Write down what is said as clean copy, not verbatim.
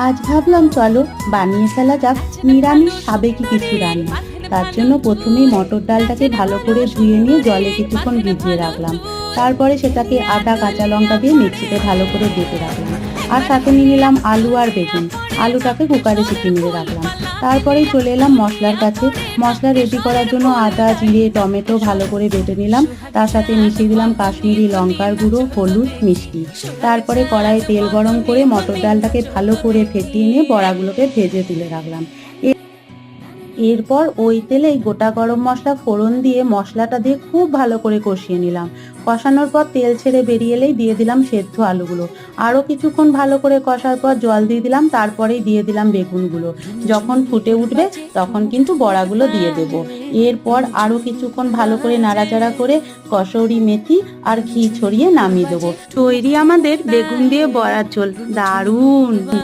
আজ ভাবলাম চলো বানিয়ে ফেলা যাক নিরামিষ সাবেকি কিছু রান্না। তার জন্য প্রথমেই মটর ডালটাকে ভালো করে ধুয়ে নিয়ে জলে কিছুক্ষণ ভিজিয়ে রাখলাম। তারপরে সেটাকে আদা কাঁচা লঙ্কা দিয়ে মিক্সিতে ভালো করে বেটে রাখলাম। আর সাথে নিয়ে নিলাম আলু আর বেগুন। আলুটাকে কুকারে সিটি মেরে রাখলাম। তারপরেই চলে এলাম মশলার কাছে। মশলা রেডি করার জন্য আদা জিরে টমেটো ভালো করে বেটে নিলাম। তার সাথে মিশিয়ে দিলাম কাশ্মীরি লঙ্কার গুঁড়ো, হলুদ, মিষ্টি। তারপরে কড়াইয়ে তেল গরম করে মটর ডালটাকে ভালো করে ফেটিয়ে নিয়ে বড়াগুলোকে ভেজে তুলে রাখলাম। এরপর ওই তেলেই গোটা গরম মশলা ফোড়ন দিয়ে মশলাটা দিয়ে খুব ভালো করে কষিয়ে নিলাম। কষানোর পর তেল ছেড়ে বেরিয়ে এলেই দিয়ে দিলাম সেদ্ধ আলুগুলো। আরও কিছুক্ষণ ভালো করে কষার পর জল দিয়ে দিলাম। তারপরেই দিয়ে দিলাম বেগুনগুলো। যখন ফুটে উঠবে তখন কিন্তু বড়াগুলো দিয়ে দেব। এরপর আরও কিছুক্ষণ ভালো করে নাড়াচাড়া করে কসৌরি মেথি আর ঘি ছড়িয়ে নামিয়ে দেবো। তৈরি আমাদের বেগুন দিয়ে বড়ার ঝোল। দারুণ!